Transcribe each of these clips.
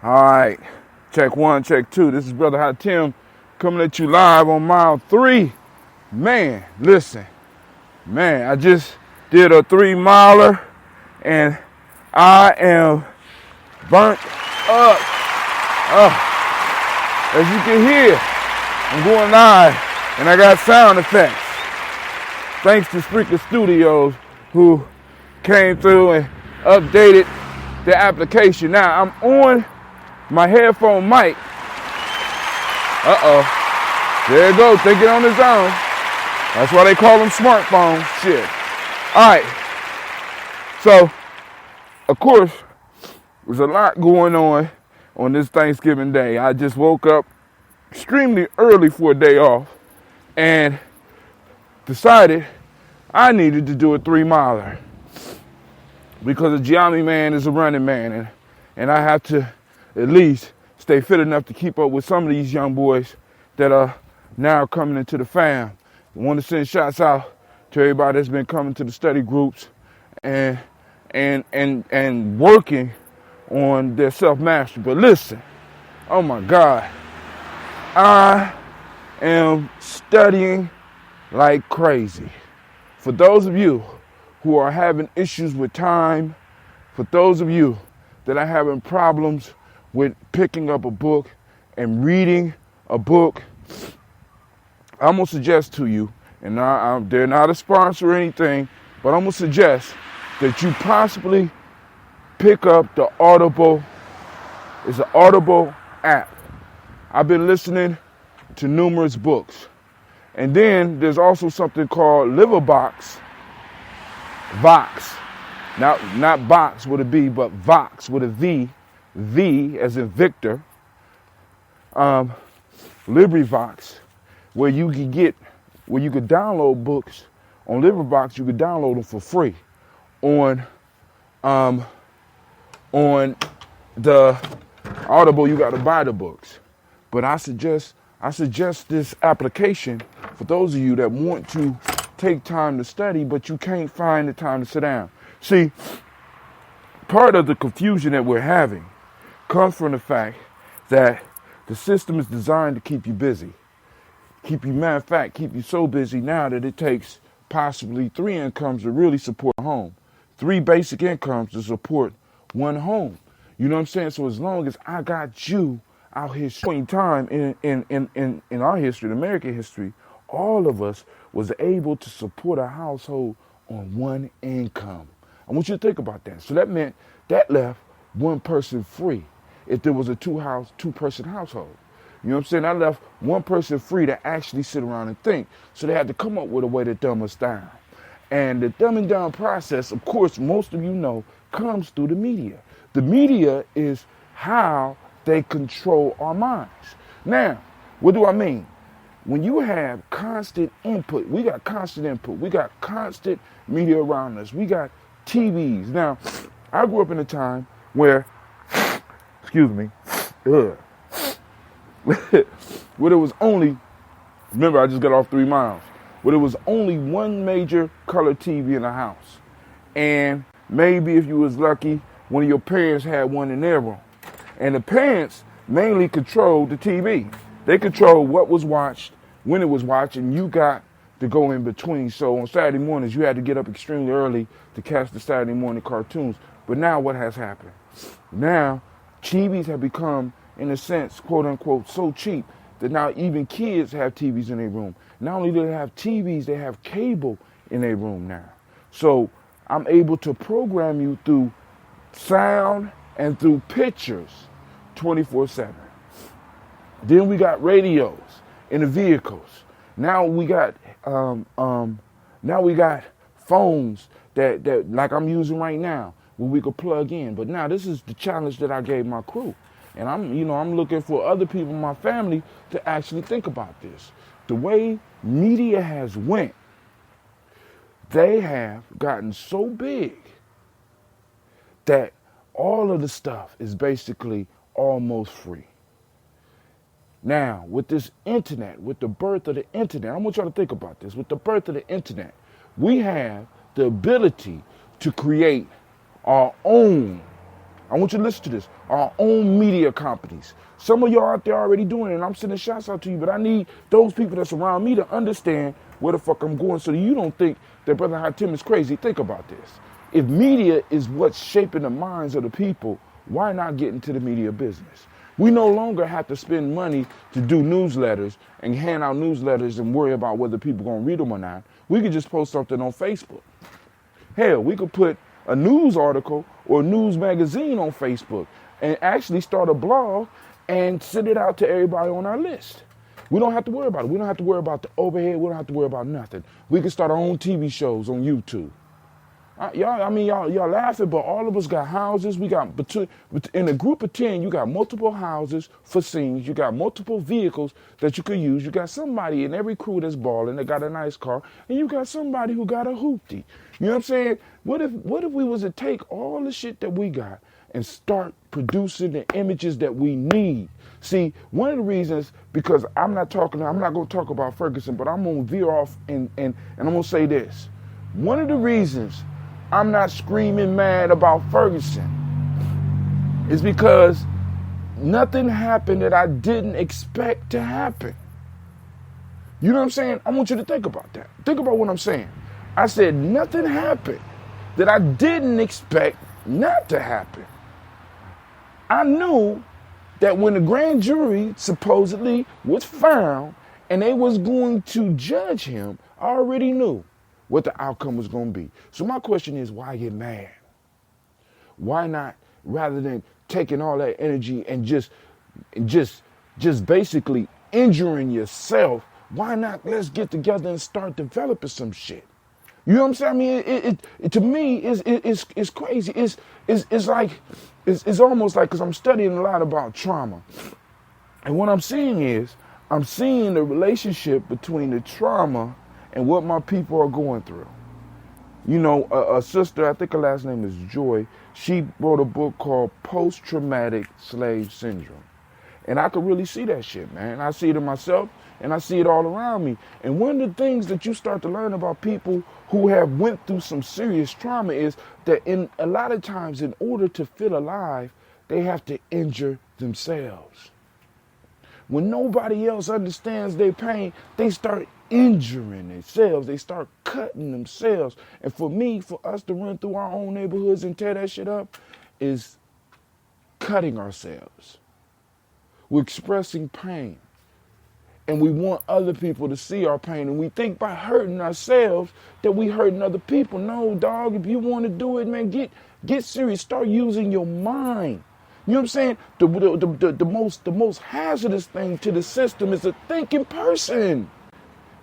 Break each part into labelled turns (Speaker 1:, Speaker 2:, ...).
Speaker 1: All right, check one, check two. This is Brother Hot Tim coming at you live on mile 3. Man, listen, man, I just did a 3 miler and I am burnt up. As you can hear, I'm going live and I got sound effects. Thanks to Spreaker Studios who came through and updated the application. Now I'm on my headphone mic. There it goes, thinking on his own. That's why they call them smartphones. Shit. All right. So, of course, there's a lot going on this Thanksgiving Day. I just woke up extremely early for a day off and decided I needed to do a 3-miler because a Gianni man is a running man, and I have to at least stay fit enough to keep up with some of these young boys that are now coming into the fam. I want to send shots out to everybody that's been coming to the study groups and working on their self-mastery. But listen, oh my God, I am studying like crazy. For those of you who are having issues with time, for those of you that are having problems with picking up a book and reading a book, I'm going to suggest to you, and they're not a sponsor or anything, but I'm going to suggest that you possibly pick up the Audible. It's an Audible app. I've been listening to numerous books. And then there's also something called Liverbox. Vox. Not box with a B, but Vox with a V. V as in Victor. LibriVox, where you could download books on LibriVox. You could download them for free on the Audible. You got to buy the books, but I suggest this application for those of you that want to take time to study, but you can't find the time to sit down. See, part of the confusion that we're having comes from the fact that the system is designed to keep you busy. Matter of fact, keep you so busy now that it takes possibly 3 incomes to really support a home. 3 basic incomes to support one home. You know what I'm saying? So as long as I got you out here showing time in our history, in American history, all of us was able to support a household on 1 income. I want you to think about that. So that meant that left one person free if there was a two-person household. You know what I'm saying? I left one person free to actually sit around and think. So they had to come up with a way to dumb us down. And the dumbing down process, of course, most of you know, comes through the media. The media is how they control our minds. Now, what do I mean? When you have constant input, we got constant input. We got constant media around us. We got TVs. Now, I grew up in a time where, excuse me, where there was only, remember I just got off 3 miles, where there was only one major color TV in the house. And maybe if you was lucky, one of your parents had one in their room. And the parents mainly controlled the TV. They controlled what was watched, when it was watched, and you got to go in between. So on Saturday mornings, you had to get up extremely early to catch the Saturday morning cartoons. But now what has happened? Now, TVs have become, in a sense, quote unquote, so cheap that now even kids have TVs in their room. Not only do they have TVs, they have cable in their room now. So I'm able to program you through sound and through pictures 24/7. Then we got radios in the vehicles. Now we got phones that like I'm using right now where we could plug in. But now this is the challenge that I gave my crew. And I'm looking for other people in my family to actually think about this. The way media has went, they have gotten so big that all of the stuff is basically almost free. Now, with this internet, with the birth of the internet, I want y'all to think about this. With the birth of the internet, we have the ability to create our own I want you to listen to this. Our own media companies. Some of y'all out there already doing it, and I'm sending shots out to you, but I need those people that's around me to understand where the fuck I'm going so that you don't think that Brother Hatim is crazy. Think about this. If media is what's shaping the minds of the people, why not get into the media business? We no longer have to spend money to do newsletters and hand out newsletters and worry about whether people are going to read them or not. We could just post something on Facebook. Hell, we could put a news article or a news magazine on Facebook and actually start a blog and send it out to everybody on our list. We don't have to worry about it. We don't have to worry about the overhead. We don't have to worry about nothing. We can start our own TV shows on YouTube. Y'all laughing, but all of us got houses. We got, in a group of 10, you got multiple houses for scenes. You got multiple vehicles that you could use. You got somebody in every crew that's balling that got a nice car, and you got somebody who got a hoopty. You know what I'm saying? What if we was to take all the shit that we got and start producing the images that we need? See, one of the reasons, because I'm not going to talk about Ferguson, but I'm going to veer off and I'm going to say this. One of the reasons I'm not screaming mad about Ferguson is because nothing happened that I didn't expect to happen. You know what I'm saying? I want you to think about that. Think about what I'm saying. I said nothing happened that I didn't expect not to happen. I knew that when the grand jury supposedly was found and they was going to judge him, I already knew what the outcome was going to be. So my question is, why get mad? Why not, rather than taking all that energy and just basically injuring yourself, why not let's get together and start developing some shit? You know what I'm saying? I mean, it to me is crazy. It's almost like, because I'm studying a lot about trauma, and what I'm seeing is I'm seeing the relationship between the trauma and what my people are going through. You know, a sister, I think her last name is Joy, she wrote a book called Post-Traumatic Slave Syndrome. And I could really see that shit, man. I see it in myself, and I see it all around me. And one of the things that you start to learn about people who have went through some serious trauma is that in a lot of times, in order to feel alive, they have to injure themselves. When nobody else understands their pain, they start injuring themselves. They start cutting themselves. And for us to run through our own neighborhoods and tear that shit up is cutting ourselves. We're expressing pain. And we want other people to see our pain. And we think by hurting ourselves that we hurting other people. No, dog, if you want to do it, man, get serious. Start using your mind. You know what I'm saying? The most hazardous thing to the system is a thinking person.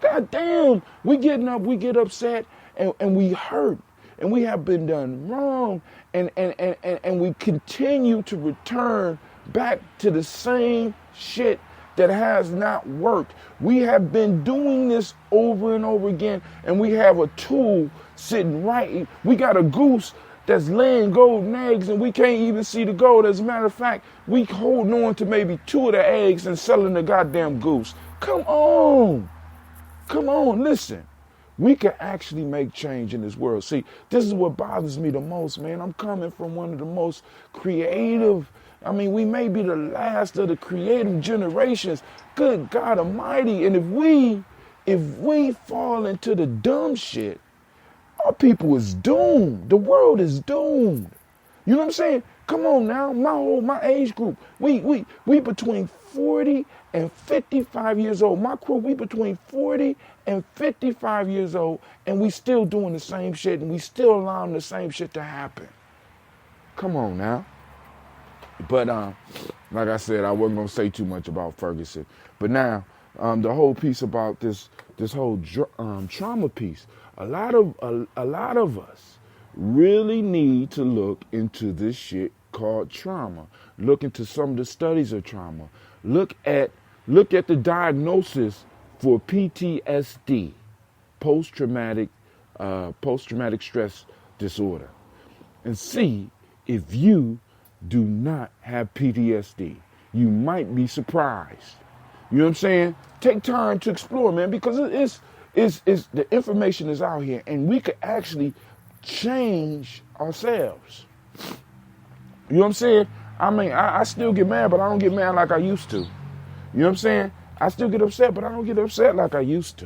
Speaker 1: God damn, we getting up, we get upset, and we hurt, and we have been done wrong, and we continue to return back to the same shit that has not worked. We have been doing this over and over again, and we have a tool sitting right. We got a goose that's laying golden eggs, and we can't even see the gold. As a matter of fact, we holding on to maybe 2 of the eggs and selling the goddamn goose. Come on, listen. We can actually make change in this world. See, this is what bothers me the most, man. I'm coming from one of the most creative, we may be the last of the creative generations. Good God Almighty. And if we fall into the dumb shit, our people is doomed. The world is doomed. You know what I'm saying? Come on now, my age group. We between 40 and 55 years old. My crew, we between 40 and 55 years old, and we still doing the same shit, and we still allowing the same shit to happen. Come on now. But like I said, I wasn't gonna say too much about Ferguson. But now, the whole piece about this whole trauma piece. A lot of us really need to look into this shit called trauma. Look into some of the studies of trauma. Look at the diagnosis for PTSD, post-traumatic stress disorder, and see if you do not have PTSD. You might be surprised. You know what I'm saying? Take time to explore, man, because it's the information is out here, and we could actually change ourselves. You know what I'm saying? I mean, I still get mad, but I don't get mad like I used to. You know what I'm saying? I still get upset, but I don't get upset like I used to.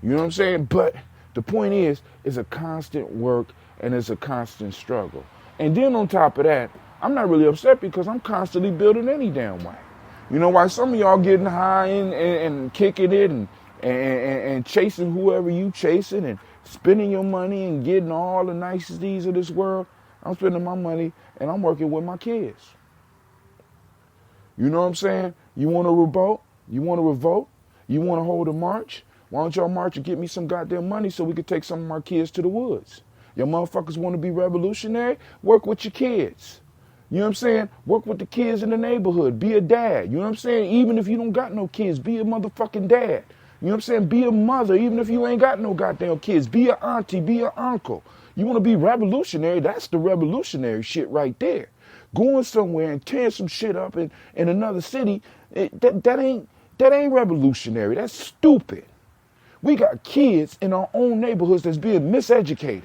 Speaker 1: You know what I'm saying? But the point is, it's a constant work and it's a constant struggle. And then on top of that, I'm not really upset because I'm constantly building any damn way. You know why some of y'all getting high and kicking it and chasing whoever you chasing and spending your money and getting all the niceties of this world. I'm spending my money and I'm working with my kids. You know what I'm saying? You want to revolt? You want to revolt? You want to hold a march? Why don't y'all march and get me some goddamn money so we could take some of our kids to the woods? Your motherfuckers want to be revolutionary? Work with your kids. You know what I'm saying? Work with the kids in the neighborhood. Be a dad. You know what I'm saying? Even if you don't got no kids, be a motherfucking dad. You know what I'm saying? Be a mother, even if you ain't got no goddamn kids. Be an auntie, be an uncle. You want to be revolutionary? That's the revolutionary shit right there. Going somewhere and tearing some shit up in another city, that ain't revolutionary. That's stupid. We got kids in our own neighborhoods that's being miseducated,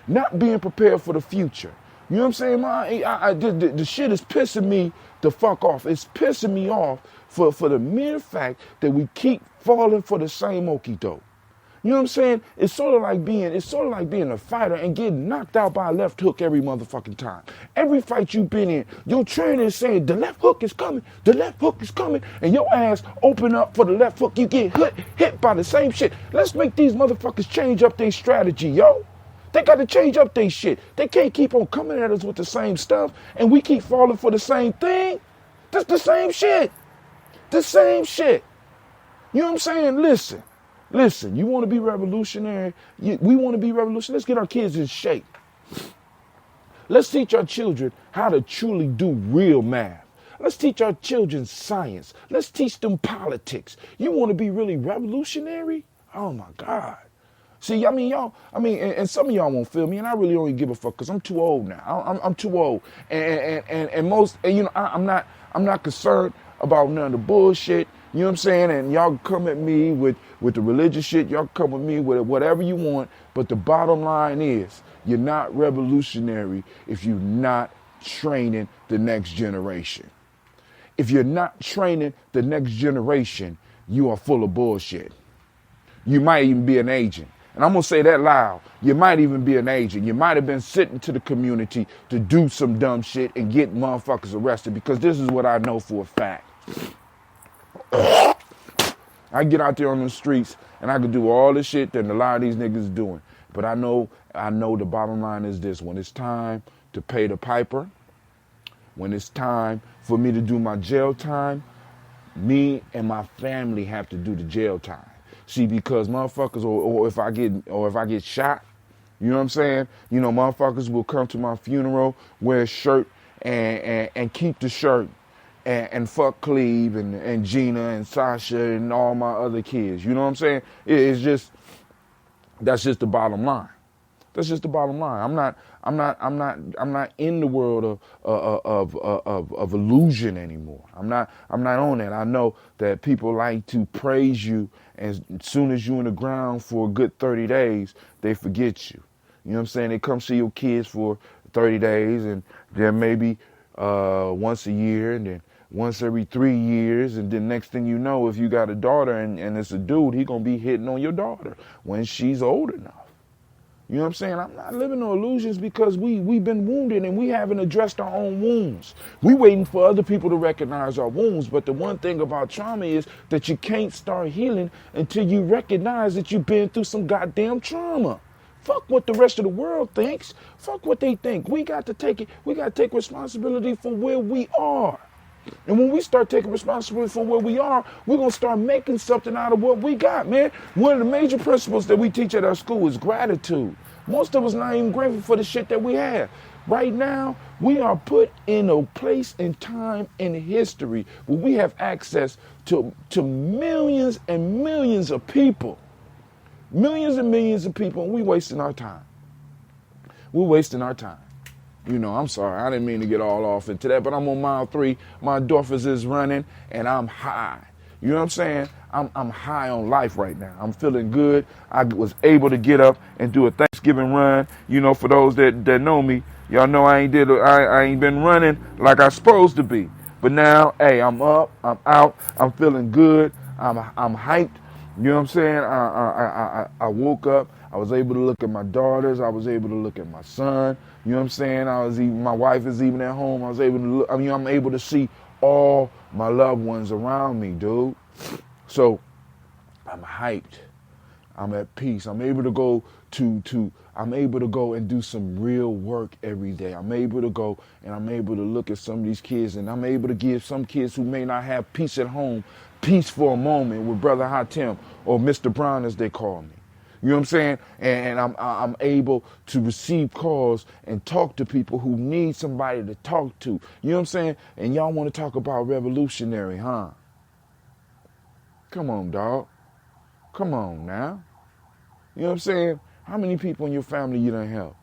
Speaker 1: not being prepared for the future. You know what I'm saying? The shit is pissing me the fuck off. It's pissing me off for the mere fact that we keep falling for the same okie doke. You know what I'm saying? It's sort of like being a fighter and getting knocked out by a left hook every motherfucking time. Every fight you've been in, your trainer is saying the left hook is coming, the left hook is coming, and your ass open up for the left hook, you get hit by the same shit. Let's make these motherfuckers change up their strategy, yo. They got to change up their shit. They can't keep on coming at us with the same stuff and we keep falling for the same thing. That's the same shit. The same shit. You know what I'm saying? Listen, you want to be revolutionary? We want to be revolutionary. Let's get our kids in shape. Let's teach our children how to truly do real math. Let's teach our children science. Let's teach them politics. You want to be really revolutionary? Oh my God. See, and some of y'all won't feel me, and I really don't even give a fuck because I'm too old now. I'm too old, I'm not concerned about none of the bullshit. You know what I'm saying? And y'all come at me with the religious shit. Y'all come with me with whatever you want. But the bottom line is, you're not revolutionary if you're not training the next generation. If you're not training the next generation, you are full of bullshit. You might even be an agent. And I'm going to say that loud. You might even be an agent. You might have been sitting to the community to do some dumb shit and get motherfuckers arrested, because this is what I know for a fact. I get out there on the streets and I can do all the shit that a lot of these niggas is doing. But I know the bottom line is this. When it's time to pay the piper, when it's time for me to do my jail time, me and my family have to do the jail time. See, because motherfuckers, or if I get shot, you know what I'm saying? You know, motherfuckers will come to my funeral, wear a shirt and keep the shirt and fuck Cleve and Gina and Sasha and all my other kids. You know what I'm saying? That's just the bottom line. That's just the bottom line. I'm not in the world of illusion anymore. I'm not on that. I know that people like to praise you, and as soon as you're in the ground for a good 30 days, they forget you. You know what I'm saying? They come see your kids for 30 days, and then maybe once a year, and then once every 3 years, and then next thing you know, if you got a daughter and it's a dude, he gonna be hitting on your daughter when she's old enough. You know what I'm saying? I'm not living no illusions, because we've been wounded and we haven't addressed our own wounds. We waiting for other people to recognize our wounds. But the one thing about trauma is that you can't start healing until you recognize that you've been through some goddamn trauma. Fuck what the rest of the world thinks. Fuck what they think. We got to take it. We got to take responsibility for where we are. And when we start taking responsibility for where we are, we're going to start making something out of what we got, man. One of the major principles that we teach at our school is gratitude. Most of us not even grateful for the shit that we have. Right now, we are put in a place and time in history where we have access to millions and millions of people. Millions and millions of people, and we're wasting our time. We're wasting our time. You know, I'm sorry, I didn't mean to get all off into that, but I'm on mile 3. My endorphins is running, and I'm high. You know what I'm saying? I'm high on life right now. I'm feeling good. I was able to get up and do a Thanksgiving run. You know, for those that know me, Y'all know I ain't been running like I supposed to be. But now, hey, I'm up, I'm out, I'm feeling good, I'm hyped. You know what I'm saying? I woke up, I was able to look at my daughters, I was able to look at my son. You know what I'm saying? My wife is even at home. I was able to look, I'm able to see all my loved ones around me, dude. So I'm hyped. I'm at peace. I'm able to go I'm able to go and do some real work every day. I'm able to go and I'm able to look at some of these kids, and I'm able to give some kids who may not have peace at home, peace for a moment with Brother Hatem or Mr. Brown as they call me. You know what I'm saying? And I'm able to receive calls and talk to people who need somebody to talk to. You know what I'm saying? And y'all want to talk about revolutionary, huh? Come on, dog. Come on now. You know what I'm saying? How many people in your family you done help?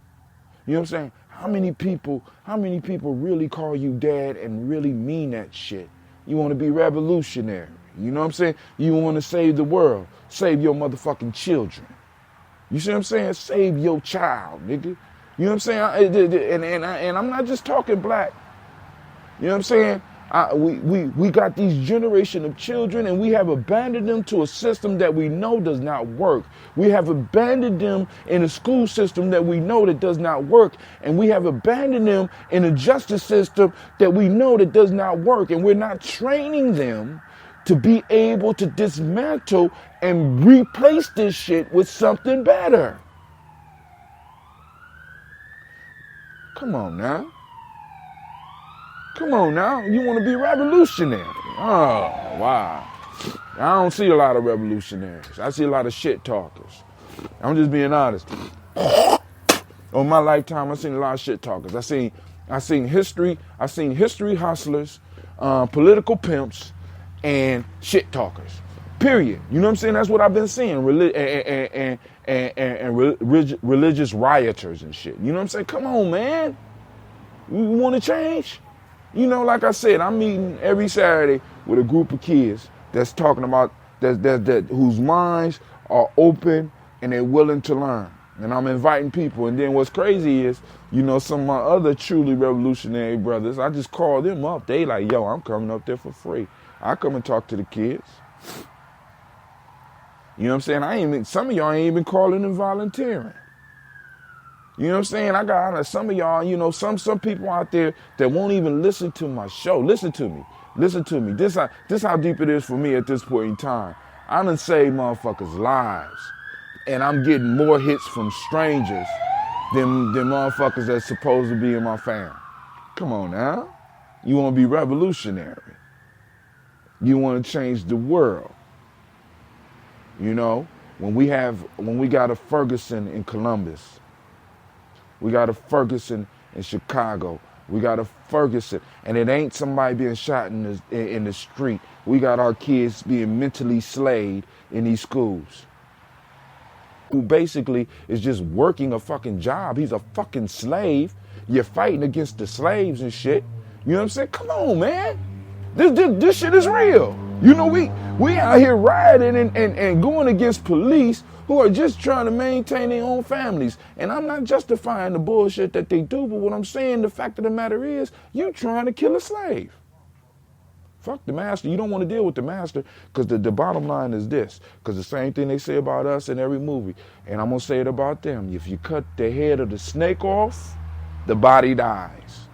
Speaker 1: You know what I'm saying? How many people really call you dad and really mean that shit? You want to be revolutionary. You know what I'm saying? You want to save the world. Save your motherfucking children. You see what I'm saying? Save your child, nigga. You know what I'm saying? And I'm not just talking black. You know what I'm saying? We got these generation of children, and we have abandoned them to a system that we know does not work. We have abandoned them in a school system that we know that does not work. And we have abandoned them in a justice system that we know that does not work. And we're not training them to be able to dismantle and replace this shit with something better. Come on now. Come on now. You want to be revolutionary. Oh, wow. I don't see a lot of revolutionaries. I see a lot of shit talkers. I'm just being honest. On my lifetime, I've seen a lot of shit talkers. I seen history hustlers, political pimps, and shit talkers. Period. You know what I'm saying? That's what I've been seeing. Religious rioters and shit. You know what I'm saying? Come on, man. You want to change? You know, like I said, I'm meeting every Saturday with a group of kids that's talking about that whose minds are open and they're willing to learn. And I'm inviting people. And then what's crazy is, you know, some of my other truly revolutionary brothers, I just call them up. They like, yo, I'm coming up there for free. I come and talk to the kids. You know what I'm saying? Some of y'all ain't even calling and volunteering. You know what I'm saying? I got some of y'all, you know, some people out there that won't even listen to my show. Listen to me. This how deep it is for me at this point in time. I done saved motherfuckers' lives. And I'm getting more hits from strangers than motherfuckers that's supposed to be in my family. Come on now. You want to be revolutionary. You want to change the world. You know, when we got a Ferguson in Columbus, we got a Ferguson in Chicago, we got a Ferguson, and it ain't somebody being shot in the street. We got our kids being mentally slayed in these schools. Who basically is just working a fucking job. He's a fucking slave. You're fighting against the slaves and shit. You know what I'm saying? Come on, man. This shit is real. You know, we out here rioting and going against police who are just trying to maintain their own families. And I'm not justifying the bullshit that they do, but what I'm saying, the fact of the matter is, you trying to kill a slave. Fuck the master. You don't want to deal with the master, because the bottom line is this, because the same thing they say about us in every movie, and I'm going to say it about them. If you cut the head of the snake off, the body dies.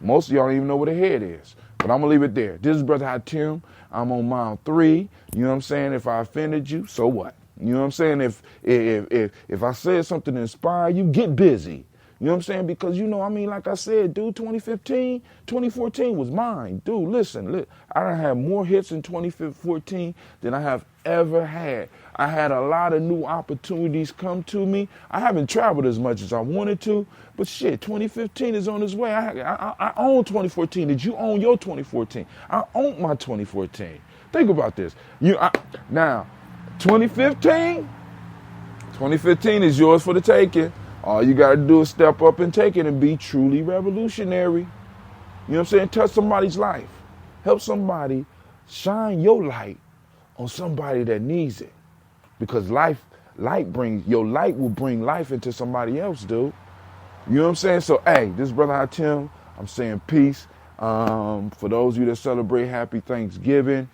Speaker 1: Most of y'all don't even know what a head is. But I'm going to leave it there. This is Brother Hatem. I'm on mile 3. You know what I'm saying? If I offended you, so what? You know what I'm saying? If I said something to inspire you, get busy. You know what I'm saying? Because, you know, I mean, like I said, dude, 2014 was mine. Dude, listen, I done had more hits in 2014 than I have ever had. I had a lot of new opportunities come to me. I haven't traveled as much as I wanted to, but shit, 2015 is on its way. I own 2014. Did you own your 2014? I own my 2014. Think about this. Now, 2015 is yours for the taking. All you got to do is step up and take it and be truly revolutionary. You know what I'm saying? Touch somebody's life. Help somebody. Shine your light on somebody that needs it. Because your light will bring life into somebody else, dude. You know what I'm saying? So, hey, this brother Hatim, I'm saying peace. For those of you that celebrate happy Thanksgiving,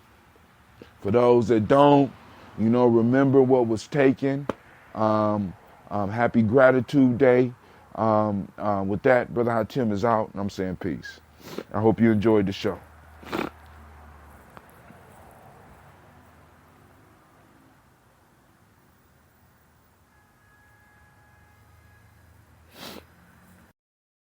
Speaker 1: for those that don't, remember what was taken. Happy Gratitude Day. With that, Brother Hatim is out, and I'm saying peace. I hope you enjoyed the show.